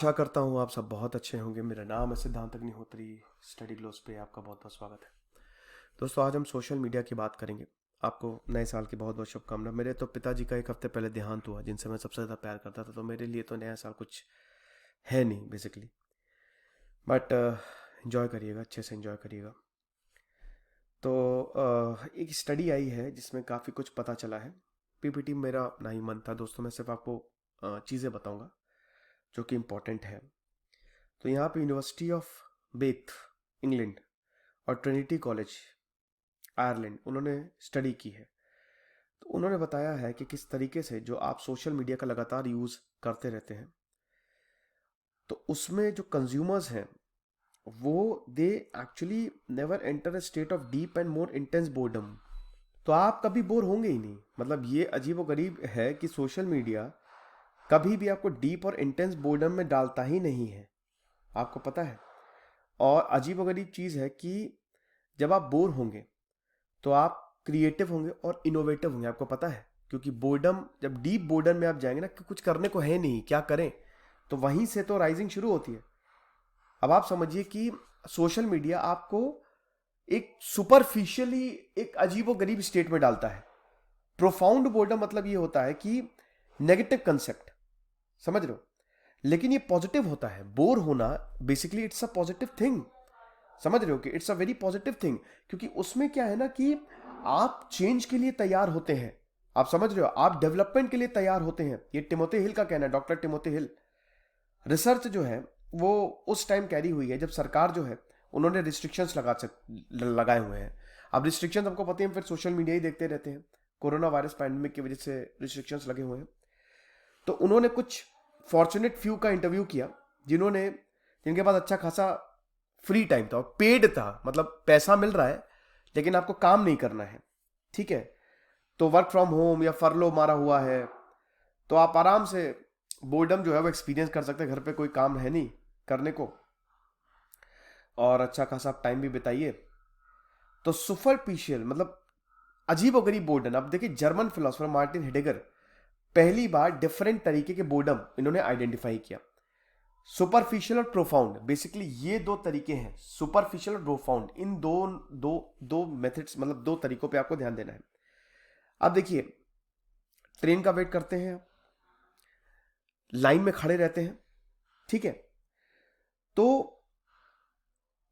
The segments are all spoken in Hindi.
आशा करता हूँ आप सब बहुत अच्छे होंगे। मेरा नाम है सिद्धांत अग्निहोत्री। स्टडी ग्लोस पे आपका बहुत बहुत स्वागत है। दोस्तों, आज हम सोशल मीडिया की बात करेंगे। आपको नए साल की बहुत बहुत शुभकामनाएं। मेरे तो पिताजी का एक हफ्ते पहले देहांत हुआ, जिनसे मैं सबसे ज़्यादा प्यार करता था, तो मेरे लिए तो नया साल कुछ है नहीं बेसिकली। बट इन्जॉय करिएगा, अच्छे से इन्जॉय करिएगा। तो एक स्टडी आई है जिसमें काफ़ी कुछ पता चला है। पीपीटी मेरा अपना ही मन था दोस्तों, मैं सिर्फ आपको चीज़ें बताऊंगा जो कि इम्पोर्टेंट है। तो यहाँ पे यूनिवर्सिटी ऑफ बेथ, इंग्लैंड, और ट्रिनिटी कॉलेज, आयरलैंड, उन्होंने स्टडी की है। तो उन्होंने बताया है कि किस तरीके से जो आप सोशल मीडिया का लगातार यूज़ करते रहते हैं, तो उसमें जो कंज्यूमर्स हैं वो they actually never enter a state of deep and more intense boredom. तो आप कभी बोर होंगे ही नहीं। मतलब ये अजीब व गरीब है कि सोशल मीडिया कभी भी आपको डीप और इंटेंस बोर्डम में डालता ही नहीं है, आपको पता है। और अजीब व गरीब चीज़ है कि जब आप बोर होंगे तो आप क्रिएटिव होंगे और इनोवेटिव होंगे, आपको पता है। क्योंकि बोर्डम, जब डीप बोर्डम में आप जाएंगे ना कि कुछ करने को है नहीं, क्या करें, तो वहीं से तो राइजिंग शुरू होती है। अब आप समझिए कि सोशल मीडिया आपको एक सुपरफिशियली एक अजीबो गरीब स्टेट में डालता है। प्रोफाउंड बोर्डम मतलब ये होता है कि नेगेटिव कंसेप्ट, समझ रहे हो। लेकिन ये पॉजिटिव होता है। बोर होना basically it's a positive thing, समझ रहे हो कि it's a very positive thing. क्योंकि उसमें क्या है ना कि आप चेंज के लिए तैयार होते हैं, आप समझ रहे हो, आप डेवलपमेंट के लिए तैयार होते हैं। ये टिमोथी हिल का कहना है, डॉक्टर टिमोथी हिल। रिसर्च जो है वो उस टाइम कैरी हुई है जब सरकार जो है उन्होंने रिस्ट्रिक्शंस लगाए हुए हैं। अब रिस्ट्रिक्शंस हमको पता है, फिर सोशल मीडिया ही देखते रहते हैं। कोरोना वायरस पैंडेमिक की वजह से रिस्ट्रिक्शंस लगे हुए हैं। तो उन्होंने कुछ फॉर्चुनेट फ्यू का इंटरव्यू किया, जिनके पास अच्छा खासा फ्री टाइम था और पेड था, मतलब पैसा मिल रहा है लेकिन आपको काम नहीं करना है, ठीक है। तो वर्क फ्रॉम होम या फरलो मारा हुआ है, तो आप आराम से बोर्डम जो है वो एक्सपीरियंस कर सकते हैं। घर पे कोई काम है नहीं करने को और अच्छा खासा आप टाइम भी बिताइए। तो सुपरफिशियल मतलब अजीब और गरीब बोर्डम। अब देखिए, जर्मन फिलोसोफर मार्टिन हेडेगर पहली बार डिफरेंट तरीके के बोर्डम इन्होंने आइडेंटिफाई किया। सुपरफिशियल और प्रोफाउंड, बेसिकली ये दो तरीके हैं, सुपरफिशियल और प्रोफाउंड। इन दो दो दो मेथड्स, मतलब दो तरीकों पे आपको ध्यान देना है। अब देखिए, ट्रेन का वेट करते हैं, लाइन में खड़े रहते हैं, ठीक है। तो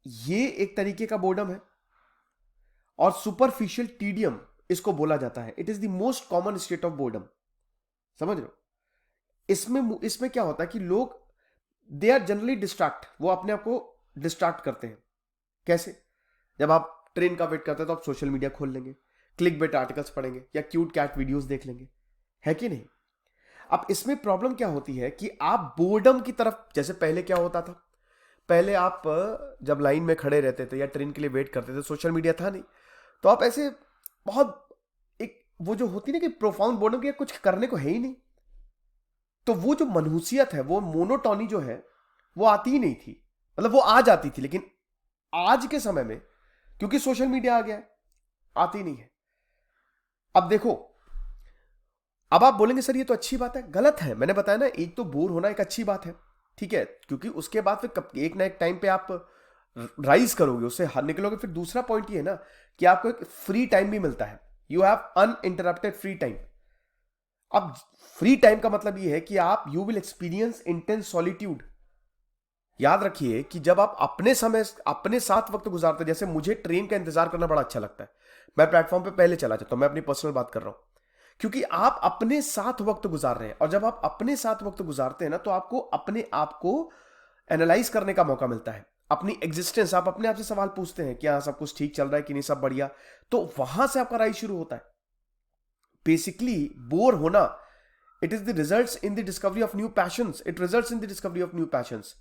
ये एक तरीके का बोर्डम है। और सुपरफिशियल टीडियम इसको बोला जाता है। It is the most common state of boredom, समझ रहे हो। इसमें इसमें क्या होता है कि लोग दे आर जनरली डिस्ट्रैक्ट, वो अपने आप को डिस्ट्रैक्ट करते हैं। कैसे? जब आप ट्रेन का वेट करते हैं तो आप सोशल मीडिया खोल लेंगे, क्लिक बेट आर्टिकल्स पढ़ेंगे या क्यूट कैट वीडियोस देख लेंगे, है कि नहीं। अब इसमें प्रॉब्लम क्या होती है कि आप बोर्डम की तरफ, जैसे पहले क्या होता था, पहले आप जब लाइन में खड़े रहते थे या ट्रेन के लिए वेट करते थे, सोशल मीडिया था नहीं, तो आप ऐसे बहुत एक वो जो होती ना कि प्रोफाउंड बोर्डम की, कुछ करने को है ही नहीं, तो वो जो मनहूसियत है, वो मोनोटोनी जो है वो आती ही नहीं थी। मतलब वो आ जाती थी लेकिन आज के समय में क्योंकि सोशल मीडिया आ गया है, आती नहीं है। अब देखो, अब आप बोलेंगे सर ये तो अच्छी बात है। गलत है। मैंने बताया ना, एक तो बोर होना एक अच्छी बात है, ठीक है, क्योंकि उसके बाद फिर एक ना एक टाइम पे आप राइज करोगे, उससे हार निकलोगे। फिर दूसरा पॉइंट ये है ना कि आपको एक फ्री टाइम भी मिलता है। You have uninterrupted free time. अब फ्री टाइम का मतलब ये है कि आप you will experience intense solitude. याद रखिए कि जब आप अपने समय अपने साथ वक्त गुजारते हैं, जैसे मुझे ट्रेन का इंतजार करना बड़ा अच्छा लगता है, मैं प्लेटफॉर्म पे पहले चला जाता हूं, मैं अपनी पर्सनल बात कर रहा हूं, क्योंकि आप अपने साथ वक्त गुजार रहे हैं। और जब आप अपने साथ वक्त गुजारते हैं ना, तो आपको अपने आप को एनालाइज करने का मौका मिलता है, अपनी एग्जिस्टेंस। आप अपने आप से सवाल पूछते हैं कि हाँ सब कुछ ठीक चल रहा है कि नहीं, सब बढ़िया। तो वहां से आपका राइज शुरू होता है। बेसिकली बोर होना, it is the results in the discovery of new patience. It results in the discovery of new patience.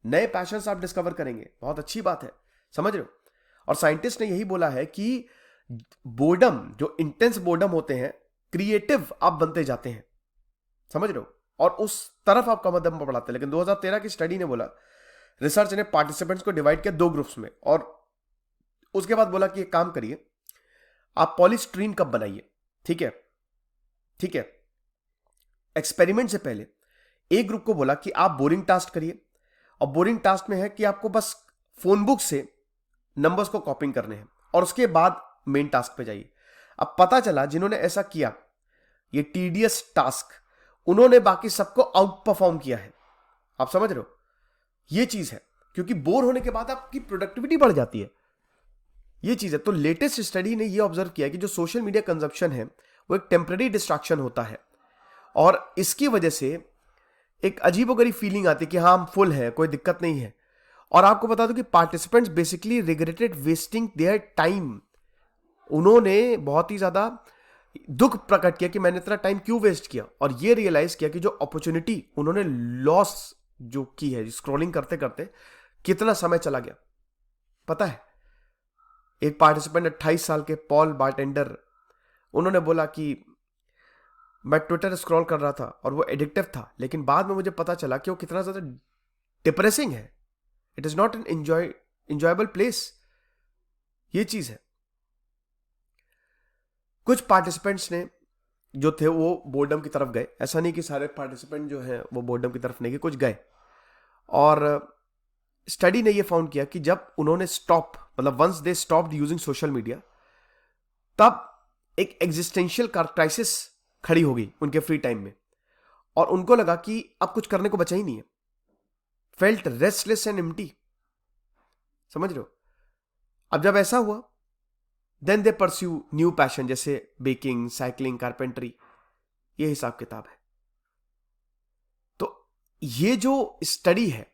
नए पैशंस आप डिस्कवर करेंगे, बहुत अच्छी बात है, समझ रहे हो। और साइंटिस्ट ने यही बोला है कि बोर्डम, जो इंटेंस बोर्डम होते हैं, क्रिएटिव आप बनते जाते हैं, समझ रहे हो, और उस तरफ आप कदम बढ़ाते हैं। लेकिन 2013 की स्टडी ने बोला, रिसर्च ने पार्टिसिपेंट्स को डिवाइड किया दो ग्रुप्स में, और उसके बाद बोला कि एक काम करिए, आप पॉलीस्ट्रीन कप बनाइए, ठीक है, ठीक है। एक्सपेरिमेंट से पहले एक ग्रुप को बोला कि आप बोरिंग टास्क करिए, और बोरिंग टास्क में है कि आपको बस फोन बुक से नंबर्स को कॉपिंग करने हैं और उसके बाद मेन टास्क पे जाइए। अब पता चला जिन्होंने ऐसा किया, ये टीडियस टास्क, उन्होंने बाकी सबको आउट परफॉर्म किया है। आप समझ रहे हो, ये चीज है, क्योंकि बोर होने के बाद आपकी प्रोडक्टिविटी बढ़ जाती है, ये चीज है। तो लेटेस्ट स्टडी ने ये ऑब्जर्व किया कि जो सोशल मीडिया कंजप्शन है वो एक टेम्पररी डिस्ट्रैक्शन होता है, और इसकी वजह से एक अजीबोगरीब फीलिंग आती है कि हाँ हम फुल है, कोई दिक्कत नहीं है। और आपको बता दूं कि participants basically regretted wasting their time. उन्होंने बहुत ही ज्यादा दुख प्रकट किया कि मैंने इतना टाइम क्यों वेस्ट किया, और ये रियलाइज किया कि जो अपॉर्चुनिटी उन्होंने लॉस जो की है स्क्रॉलिंग करते करते, कितना समय चला गया। पता है, एक पार्टिसिपेंट 28 साल के पॉल बार्टेंडर, उन्होंने बोला कि मैं ट्विटर स्क्रॉल कर रहा था और वो एडिक्टिव था, लेकिन बाद में मुझे पता चला कि वो कितना ज्यादा डिप्रेसिंग है। It is not an enjoyable place, ये चीज है। कुछ पार्टिसिपेंट्स ने जो थे वो बोर्डम की तरफ गए, ऐसा नहीं कि सारे पार्टिसिपेंट जो हैं वो बोर्डम की तरफ नहीं गए, कुछ गए। और स्टडी ने ये फाउंड किया कि जब उन्होंने स्टॉप, मतलब once they stopped using social media, तब एक एग्जिस्टेंशियल क्राइसिस खड़ी हो गई उनके फ्री टाइम में, और उनको लगा कि अब कुछ करने को बचा ही नहीं है। फेल्ट रेस्टलेस एंड एम्प्टी, समझ रहे हो। अब जब ऐसा हुआ, then they pursue new passion, जैसे बेकिंग, साइकिलिंग, कारपेंटरी, ये हिसाब किताब है। तो ये जो स्टडी है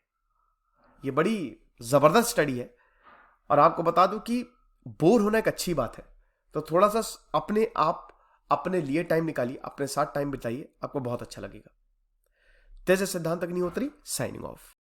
ये बड़ी जबरदस्त स्टडी है, और आपको बता दूं कि बोर होना एक अच्छी बात है। तो थोड़ा सा अपने आप अपने लिए टाइम निकालिए, अपने साथ टाइम बिताइए, आपको बहुत अच्छा लगेगा। दिस इज सिद्धांत अग्निहोत्री साइनिंग ऑफ।